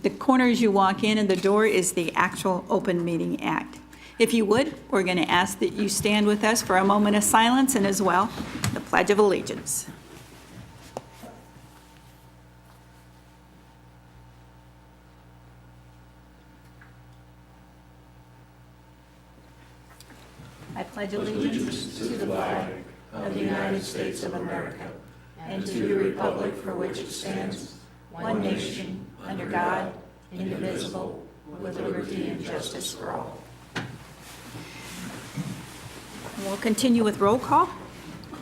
the corner as you walk in, and the door is the actual Open Meeting Act. If you would, we're going to ask that you stand with us for a moment of silence and as well the Pledge of Allegiance. I pledge allegiance to the flag of the United States of America and to the republic for which it stands, one nation, under God, indivisible, with liberty and justice for all. We'll continue with roll call.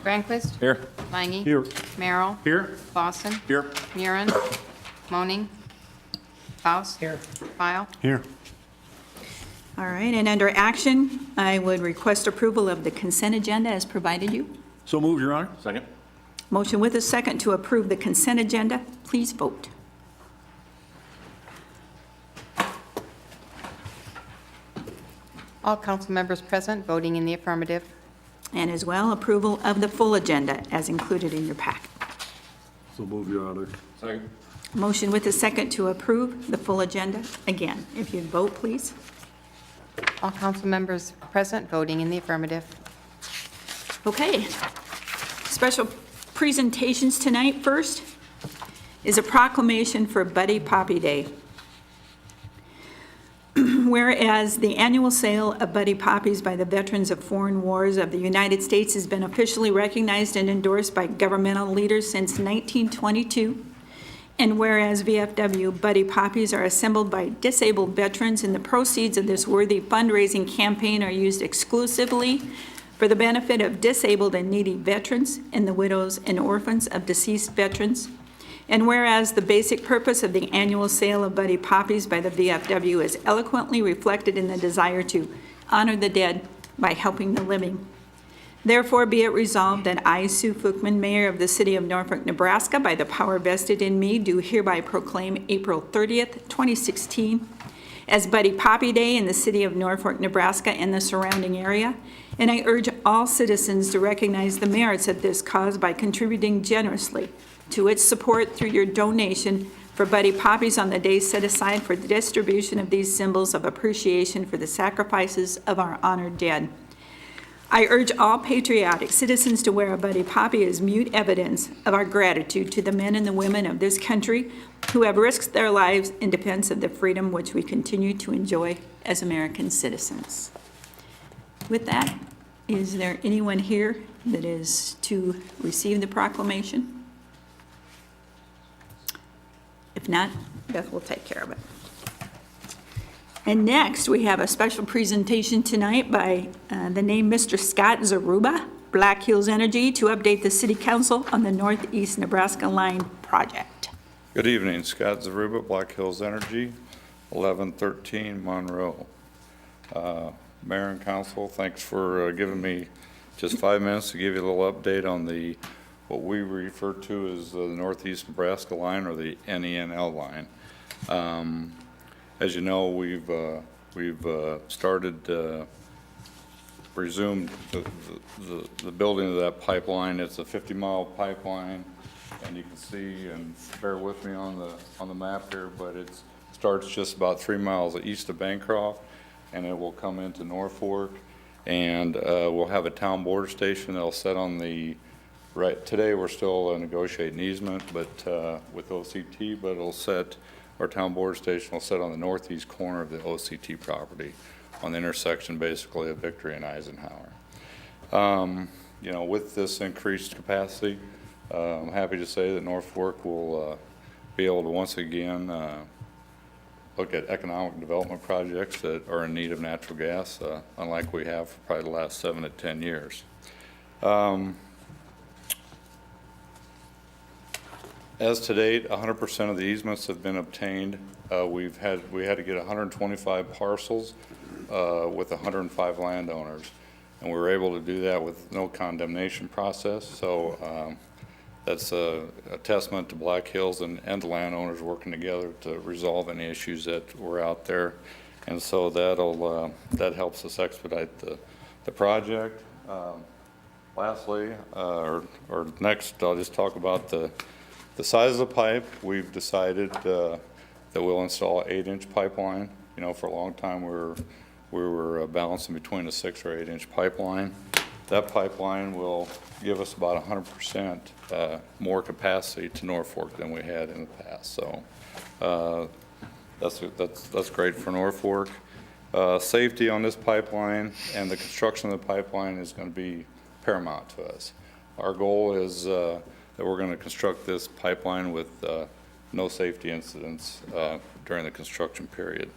Granquist? Here. Lange? Here. Merrill? Here. Lawson? Here. Murin? Moaning? Faust? Here. File? Here. All right, and under action, I would request approval of the consent agenda as provided you. So moved, Your Honor. Second. Motion with a second to approve the consent agenda. Please vote. All council members present voting in the affirmative. And as well, approval of the full agenda as included in your packet. So moved, Your Honor. Second. Motion with a second to approve the full agenda. Again, if you'd vote, please. All council members present voting in the affirmative. Okay. Special presentations tonight. First is a proclamation for Buddy Poppy Day. Whereas the annual sale of Buddy Poppies by the veterans of foreign wars of the United States has been officially recognized and endorsed by governmental leaders since 1922, and whereas VFW Buddy Poppies are assembled by disabled veterans and the proceeds of this worthy fundraising campaign are used exclusively for the benefit of disabled and needy veterans and the widows and orphans of deceased veterans. And whereas the basic purpose of the annual sale of Buddy Poppies by the VFW is eloquently reflected in the desire to honor the dead by helping the living. Therefore, be it resolved that I, Sue Fuchman, Mayor of the City of Norfolk, Nebraska, by the power vested in me, do hereby proclaim April 30th, 2016 as Buddy Poppy Day in the City of Norfolk, Nebraska and the surrounding area. And I urge all citizens to recognize the merits of this cause by contributing generously to its support through your donation for Buddy Poppies on the day set aside for the distribution of these symbols of appreciation for the sacrifices of our honored dead. I urge all patriotic citizens to wear a Buddy Poppy as mute evidence of our gratitude to the men and the women of this country who have risked their lives in defense of the freedom which we continue to enjoy as American citizens. With that, is there anyone here that is to receive the proclamation? If not, Beth will take care of it. And next, we have a special presentation tonight by the name Mr. Scott Zaruba, Black Hills Energy, to update the City Council on the Northeast Nebraska Line project. Good evening, Scott Zaruba, Black Hills Energy, 1113 Monroe. Mayor and Council, thanks for giving me just 5 minutes to give you a little update on what we refer to as the Northeast Nebraska Line, or the NENL line. As you know, we've resumed the building of that pipeline. It's a 50-mile pipeline, and you can see, and bear with me on the map here, but it starts just about 3 miles east of Bancroft, and it will come into Norfolk, and we'll have a town border station that'll set on the right. Today we're still negotiating easement, but with OCT, but it'll set. Our town border station will sit on the northeast corner of the OCT property on the intersection basically of Victory and Eisenhower. You know, with this increased capacity, I'm happy to say that Norfolk will be able to once again look at economic development projects that are in need of natural gas, unlike we have for probably the last 7 to 10 years. As to date, 100% of the easements have been obtained. We had to get 125 parcels with 105 landowners, and we were able to do that with no condemnation process. So that's a testament to Black Hills and the landowners working together to resolve any issues that were out there, and so that helps us expedite the project. Lastly, or next, I'll just talk about the size of the pipe. We've decided that that we'll install an 8-inch pipeline. You know, for a long time, we were balancing between a 6 or 8-inch pipeline. That pipeline will give us about 100% more capacity to Norfolk than we had in the past. So that's great for Norfolk. Safety on this pipeline and the construction of the pipeline is going to be paramount to us. Our goal is that we're going to construct this pipeline with no safety incidents during the construction period.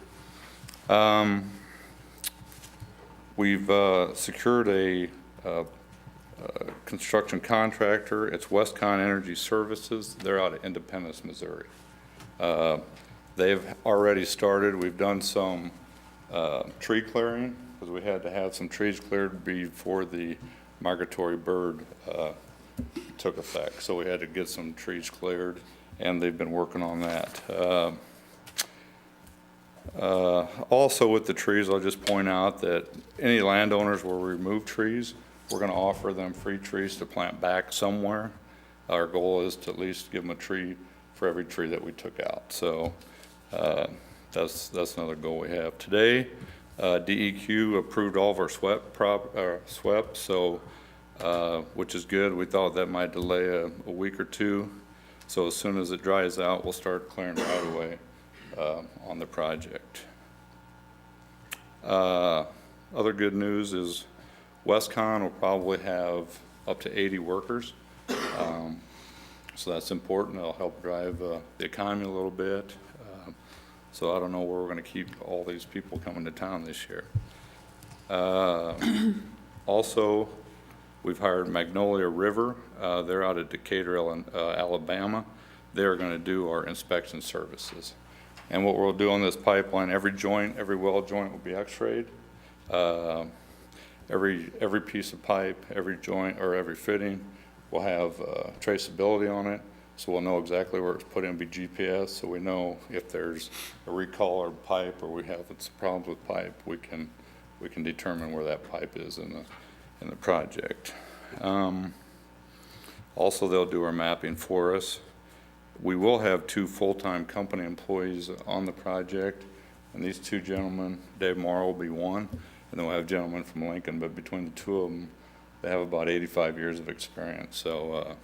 We've secured a construction contractor. It's Westcon Energy Services. They're out of Independence, Missouri. They've already started. We've done some tree clearing because we had to have some trees cleared before the migratory bird took effect. So we had to get some trees cleared, and they've been working on that. Also with the trees, I'll just point out that any landowners will remove trees. We're going to offer them free trees to plant back somewhere. Our goal is to at least give them a tree for every tree that we took out. So that's another goal we have. Today, DEQ approved all of our SWEP, so which is good. We thought that might delay a week or two. So as soon as it dries out, we'll start clearing right away on the project. Other good news is Westcon will probably have up to 80 workers. So that's important. It'll help drive the economy a little bit. So I don't know where we're going to keep all these people coming to town this year. Also, we've hired Magnolia River. They're out of Decatur, Alabama. They're going to do our inspection services. And what we'll do on this pipeline, every joint, every well joint will be x-rayed. Every piece of pipe, every joint or every fitting will have traceability on it. So we'll know exactly where it's put in, be GPS, so we know if there's a recall or pipe or we have some problems with pipe, we can determine where that pipe is in the project. Also, they'll do our mapping for us. We will have 2 full-time company employees on the project, and these 2 gentlemen, Dave Morrow will be one, and then we'll have a gentleman from Lincoln, but between the 2 of them, they have about 85 years of experience, so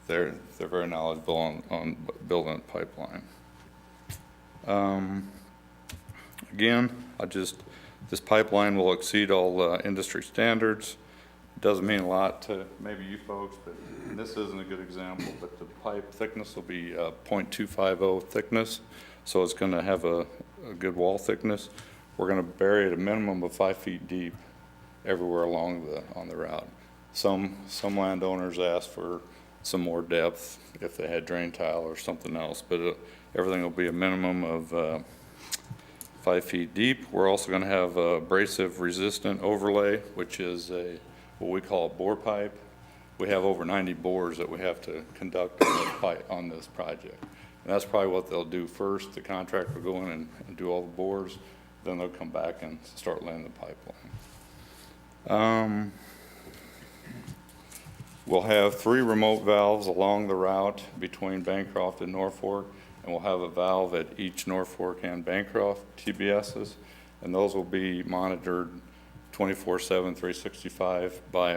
they're very knowledgeable on building a pipeline. Again, this pipeline will exceed all industry standards. It doesn't mean a lot to maybe you folks, but this isn't a good example, but the pipe thickness will be 0.250 thickness, so it's going to have a good wall thickness. We're going to bury it a minimum of 5 feet deep everywhere along on the route. Some landowners ask for some more depth if they had drain tile or something else, but everything will be a minimum of 5 feet deep. We're also going to have a abrasive resistant overlay, which is what we call a bore pipe. We have over 90 bores that we have to conduct on this project. And that's probably what they'll do first. The contractor will go in and do all the bores, then they'll come back and start laying the pipeline. We'll have 3 remote valves along the route between Bancroft and Norfolk, and we'll have a valve at each Norfolk and Bancroft TBSs, and those will be monitored 24/7, 365 by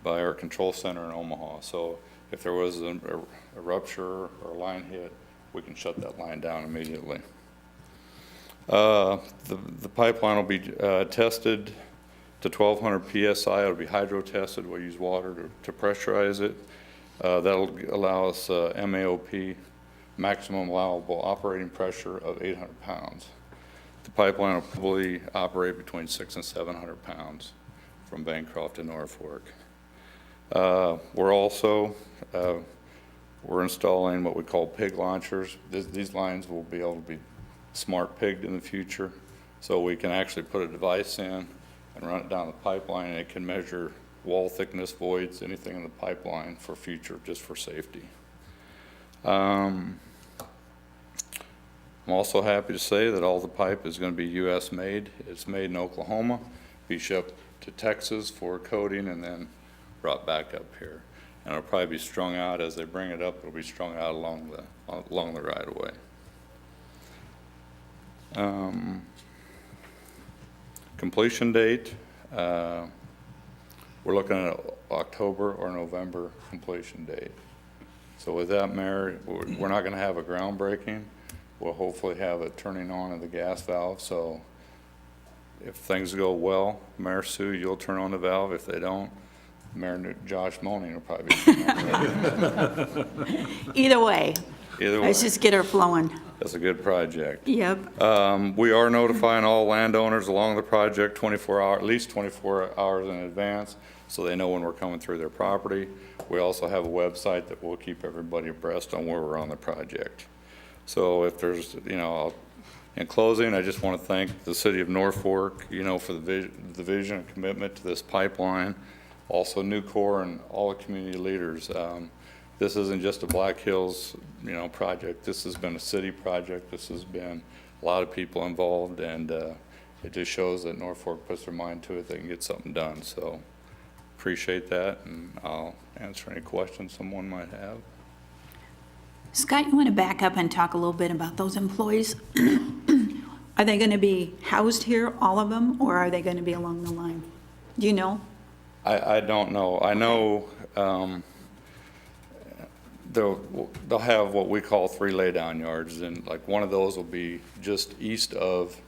our control center in Omaha. So if there was a rupture or a line hit, we can shut that line down immediately. The pipeline will be tested to 1200 psi. It'll be hydro tested. We'll use water to pressurize it. That'll allow us MAOP, maximum allowable operating pressure, of 800 pounds. The pipeline will probably operate between 600 and 700 pounds from Bancroft to Norfolk. We're installing what we call pig launchers. These lines will be able to be smart pigged in the future, so we can actually put a device in and run it down the pipeline, and it can measure wall thickness, voids, anything in the pipeline for future, just for safety. I'm also happy to say that all the pipe is going to be U.S. made. It's made in Oklahoma, be shipped to Texas for coating, and then brought back up here. And it'll probably be strung out as they bring it up. It'll be strung out along the right of way. Completion date, we're looking at October or November completion date. So with that, Mayor, we're not going to have a groundbreaking. We'll hopefully have it turning on of the gas valve. So if things go well, Mayor Sue, you'll turn on the valve. If they don't, Mayor Josh Moaning will probably turn on the valve. Either way, Either way, let's just get her flowing. that's a good project. Yep. We are notifying all landowners along the project 24 at least 24 hours in advance, so they know when we're coming through their property. We also have a website that will keep everybody abreast on where we're on the project. So if there's, in closing, I just want to thank the city of Norfolk, for the vision and commitment to this pipeline. Also Nucor and all the community leaders. This isn't just a Black Hills, project. This has been a city project. This has been a lot of people involved, and it just shows that Norfolk puts their mind to it, they can get something done. So appreciate that, and I'll answer any questions someone might have. Scott, you want to back up and talk a little bit about those employees? Are they going to be housed here, all of them, or are they going to be along the line? Do you know? I don't know. I know they'll have what we call 3 laydown yards, and like one of those will be just east of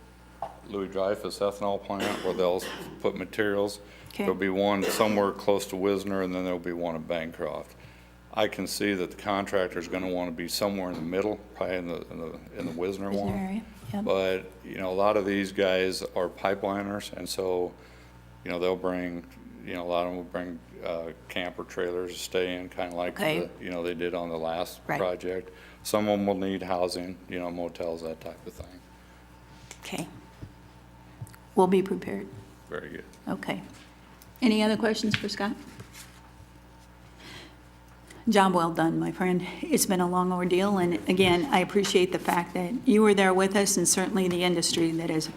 Louis Dreyfus ethanol plant where they'll put materials. Okay. There'll be one somewhere close to Wisner, and then there'll be one at Bancroft. I can see that the contractor's going to want to be somewhere in the middle, probably in the Wisner one. area, yep. But a lot of these guys are pipeliners, and so they'll bring a lot of them will bring camper trailers to stay in, kind of like Okay. they did on the last Right. project. Some of them will need housing, motels, that type of thing. Okay. We'll be prepared. Very good. Okay. Any other questions for Scott? Job well done, my friend. It's been a long ordeal, and again, I appreciate the fact that you were there with us, and certainly the industry that is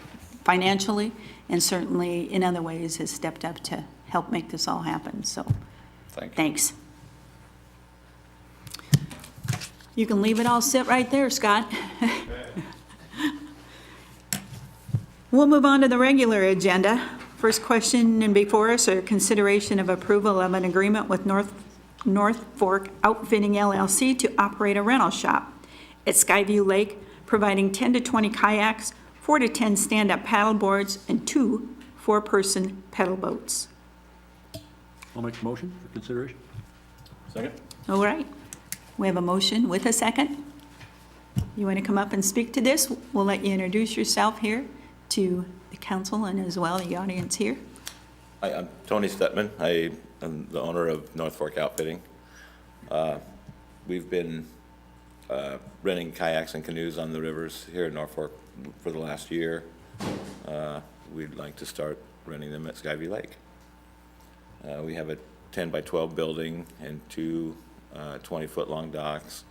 financially and certainly in other ways has stepped up to help make this all happen. So Thank you. thanks. You can leave it all sit right there, Scott. We'll move on to the regular agenda. First question and before us are consideration of approval of an agreement with North Fork Outfitting LLC to operate a rental shop at Skyview Lake, providing 10 to 20 kayaks, 4 to 10 stand-up paddle boards, and 2 4-person pedal boats. I'll make a motion for consideration. Second. All right. We have a motion with a second. You want to come up and speak to this? We'll let you introduce yourself here to the council and as well the audience here. Hi, I'm Tony Stetman. I am the owner of North Fork Outfitting. We've been renting kayaks and canoes on the rivers here in Norfolk for the last year. We'd like to start renting them at Skyview Lake. We have a 10 by 12 building and 2 20-foot-long docks.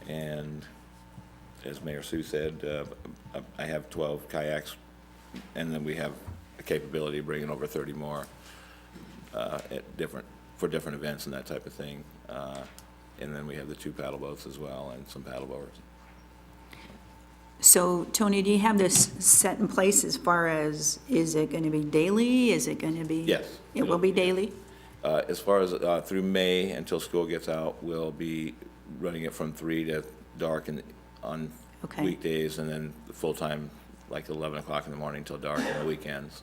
And as Mayor Sue said, I have 12 kayaks, and then we have a capability of bringing over 30 more for different events and that type of thing. And then we have the 2 paddle boats as well and some paddle boards. So, Tony, do you have this set in place as far as, is it going to be daily? Is it going to be? Yes. It will be daily? As far as through May until school gets out, we'll be running it from 3 to dark on Okay. weekdays, and then full-time like 11 o'clock in the morning till dark on the weekends.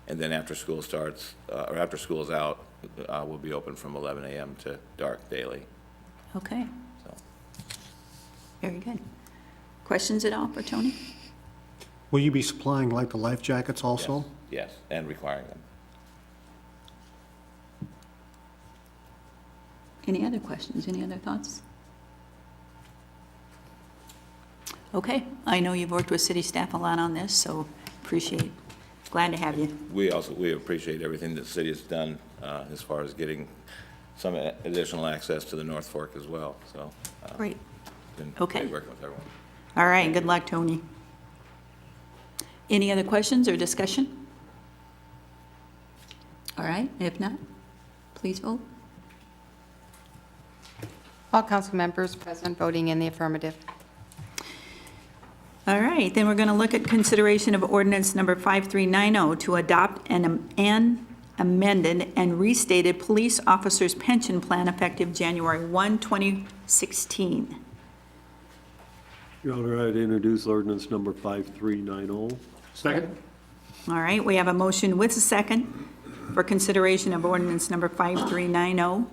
And then after school starts, or after school's out, we'll be open from 11 a.m. to dark daily. Okay, So very good. Questions at all for Tony? Will you be supplying like the life jackets also? yes, and requiring them. Any other questions? Any other thoughts? Okay, I know you've worked with city staff a lot on this, so glad to have you. We appreciate everything that the city has done as far as getting some additional access to the North Fork as well. So Great. been Okay. great working with everyone. All right, good luck, Tony. Any other questions or discussion? All right, if not, please vote. All council members present voting in the affirmative. All right, then we're going to look at consideration of ordinance number 5390 to adopt an amended and restated police officers' pension plan effective January 1, 2016. Your Honor, I'd introduce ordinance number 5390. Second? All right, we have a motion with a second for consideration of ordinance number 5390.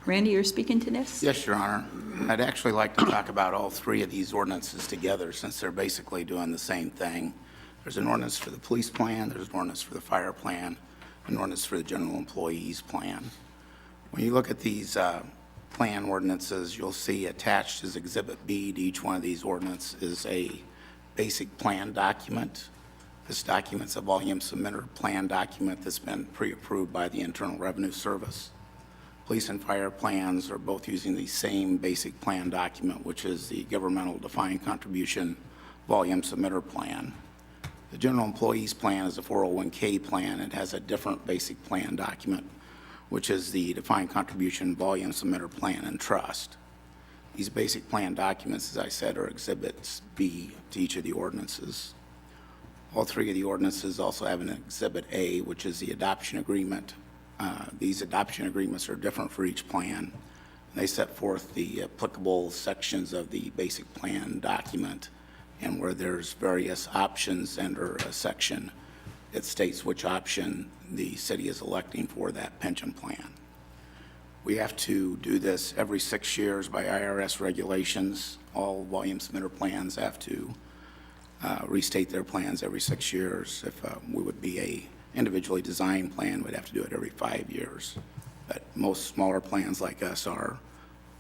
Randy, you're speaking to this? Yes, Your Honor. I'd actually like to talk about all three of these ordinances together since they're basically doing the same thing. There's an ordinance for the police plan, there's an ordinance for the fire plan, an ordinance for the general employees plan. When you look at these plan ordinances, you'll see attached as Exhibit B to each one of these ordinances is a basic plan document. This document's a volume submitter plan document that's been pre-approved by the Internal Revenue Service. Police and fire plans are both using the same basic plan document, which is the governmental defined contribution volume submitter plan. The general employees plan is a 401K plan. It has a different basic plan document, which is the defined contribution volume submitter plan and trust. These basic plan documents, as I said, are Exhibits B to each of the ordinances. All three of the ordinances also have an Exhibit A, which is the adoption agreement. These adoption agreements are different for each plan. They set forth the applicable sections of the basic plan document, and where there's various options under a section, it states which option the city is electing for that pension plan. We have to do this every 6 years by IRS regulations. All volume submitter plans have to restate their plans every 6 years. If we would be a individually designed plan, we'd have to do it every 5 years. But most smaller plans like us are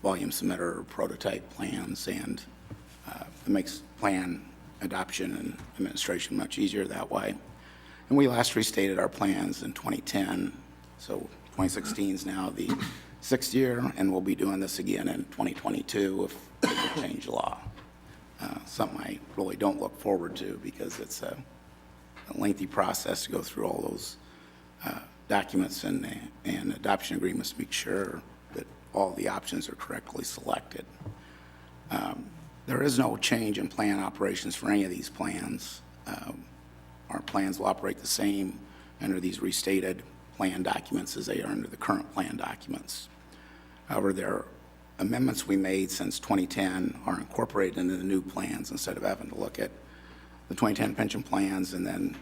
volume submitter or prototype plans, and it makes plan adoption and administration much easier that way. And we last restated our plans in 2010, so 2016 is now the 6th year, and we'll be doing this again in 2022 if we change the law. Something I really don't look forward to because it's a lengthy process to go through all those documents and adoption agreements to make sure that all the options are correctly selected. There is no change in plan operations for any of these plans. Our plans will operate the same under these restated plan documents as they are under the current plan documents. However, there are amendments we made since 2010 are incorporated into the new plans instead of having to look at the 2010 pension plans and then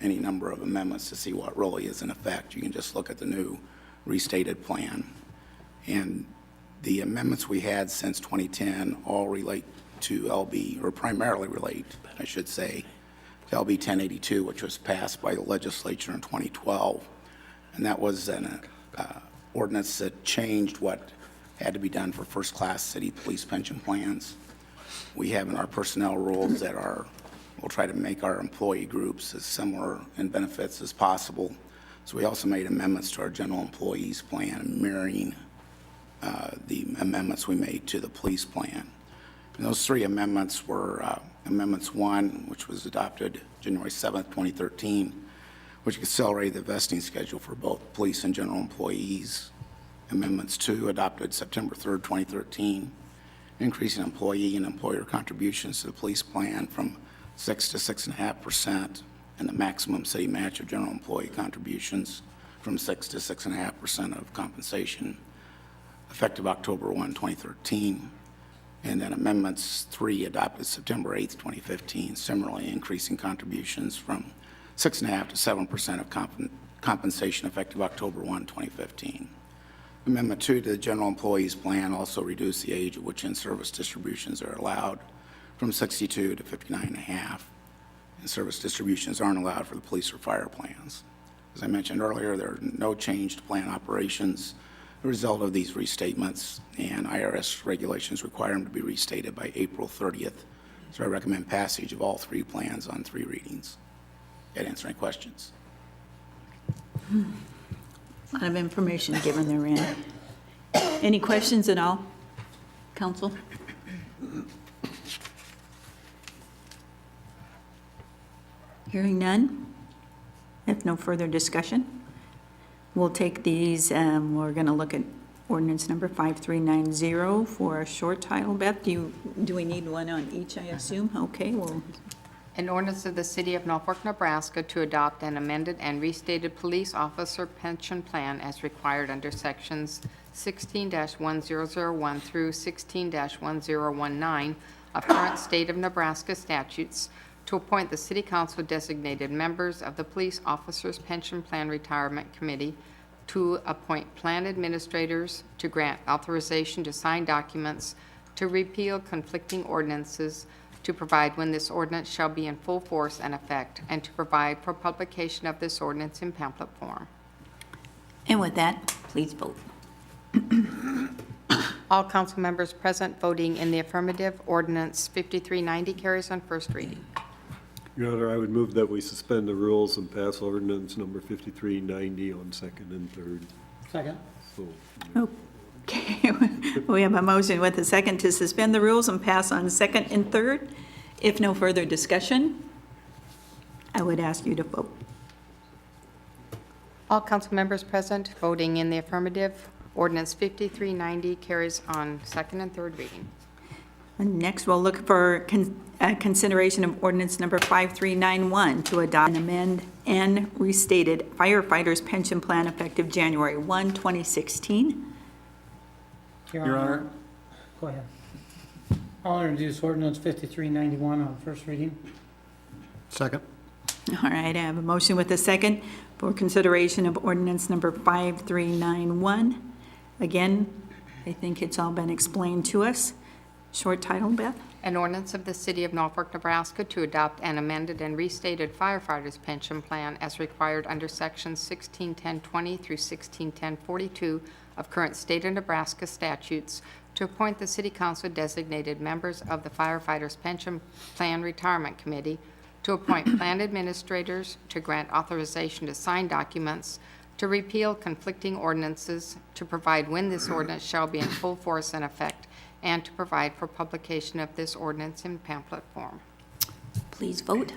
any number of amendments to see what really is in effect. You can just look at the new restated plan. And the amendments we had since 2010 all relate to LB, or primarily relate, I should say, to LB 1082, which was passed by the legislature in 2012. And that was an ordinance that changed what had to be done for first-class city police pension plans. We have in our personnel rules that we'll try to make our employee groups as similar in benefits as possible. So we also made amendments to our general employees plan, mirroring the amendments we made to the police plan. And those three amendments were Amendments 1, which was adopted January 7th, 2013, which accelerated the vesting schedule for both police and general employees. Amendments 2, adopted September 3rd, 2013, increasing employee and employer contributions to the police plan from 6 to 6.5%, and the maximum city match of general employee contributions from 6 to 6.5% of compensation, effective October 1, 2013. And then Amendments 3, adopted September 8th, 2015, similarly increasing contributions from 6.5 to 7% of compensation, effective October 1, 2015. Amendment 2 to the general employees plan also reduced the age at which in-service distributions are allowed from 62 to 59.5. In-service distributions aren't allowed for the police or fire plans. As I mentioned earlier, there are no change to plan operations. The result of these restatements, and IRS regulations require them to be restated by April 30th. So I recommend passage of all three plans on 3 readings. That answer any questions? A lot of information given there, Randy. Any questions at all, council? Hearing none. If no further discussion, we'll take these, we're going to look at ordinance number 5390 for a short title. Beth, do we need one on each, I assume? Okay, well, An ordinance of the City of Norfolk, Nebraska to adopt an amended and restated police officer pension plan as required under sections 16-1001 through 16-1019 of current state of Nebraska statutes to appoint the city council designated members of the Police Officers Pension Plan Retirement Committee, to appoint plan administrators, to grant authorization to sign documents, to repeal conflicting ordinances, to provide when this ordinance shall be in full force and effect, and to provide for publication of this ordinance in pamphlet form. and with that, please vote. All council members present voting in the affirmative, ordinance 5390 carries on first reading. Your Honor, I would move that we suspend the rules and pass ordinance number 5390 on second and third. Second. So, Okay, we have a motion with a second to suspend the rules and pass on second and third. If no further discussion, I would ask you to vote. All council members present voting in the affirmative, ordinance 5390 carries on second and third reading. And next, we'll look for consideration of ordinance number 5391 to adopt and amend and restated firefighters pension plan effective January 1, 2016. Your Honor, Go ahead. I'll introduce ordinance 5391 on first reading. Second. All right, I have a motion with a second for consideration of ordinance number 5391. Again, I think it's all been explained to us. Short title, Beth? An ordinance of the City of Norfolk, Nebraska to adopt an amended and restated firefighters pension plan as required under sections 161020 through 161042 of current state of Nebraska statutes, to appoint the city council designated members of the firefighters pension plan retirement committee, to appoint plan administrators, to grant authorization to sign documents, to repeal conflicting ordinances, to provide when this ordinance shall be in full force and effect, and to provide for publication of this ordinance in pamphlet form. Please vote.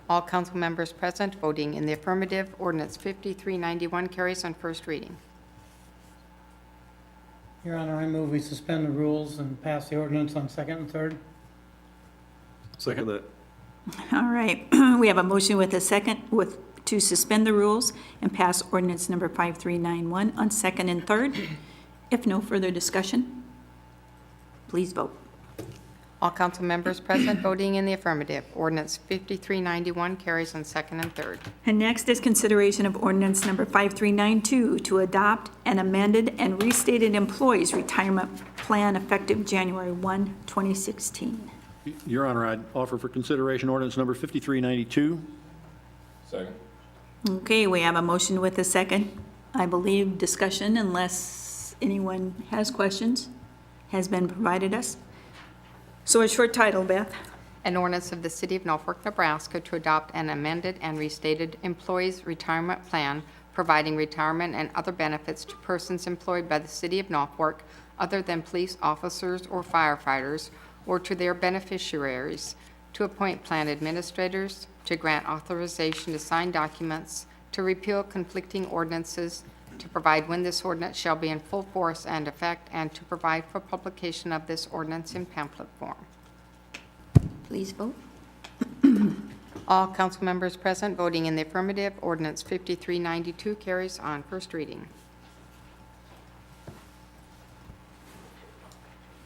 All council members present voting in the affirmative, ordinance 5391 carries on first reading. Your Honor, I move we suspend the rules and pass the ordinance on second and third. second that. All right, we have a motion with a second to suspend the rules and pass ordinance number 5391 on second and third. If no further discussion, please vote. All council members present voting in the affirmative, ordinance 5391 carries on second and third. And next is consideration of ordinance number 5392 to adopt an amended and restated employees retirement plan effective January 1, 2016. Your Honor, I'd offer for consideration ordinance number 5392. Second. Okay, we have a motion with a second. I believe discussion, unless anyone has questions, has been provided us. So a short title, Beth. An ordinance of the City of Norfolk, Nebraska to adopt an amended and restated employees retirement plan, providing retirement and other benefits to persons employed by the City of Norfolk other than police officers or firefighters, or to their beneficiaries, to appoint plan administrators, to grant authorization to sign documents, to repeal conflicting ordinances, to provide when this ordinance shall be in full force and effect, and to provide for publication of this ordinance in pamphlet form. Please vote. All council members present voting in the affirmative, ordinance 5392 carries on first reading.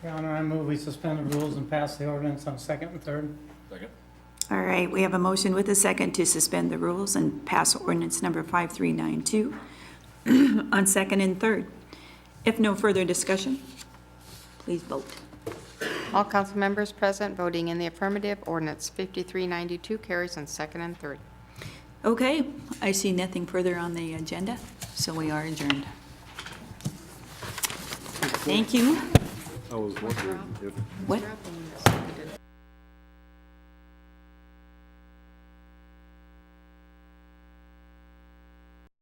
Your Honor, I move we suspend the rules and pass the ordinance on second and third. Second. All right, we have a motion with a second to suspend the rules and pass ordinance number 5392 on second and third. If no further discussion, please vote. All council members present voting in the affirmative, ordinance 5392 carries on second and third. Okay, I see nothing further on the agenda, so we are adjourned. Thank you. I was wondering if What?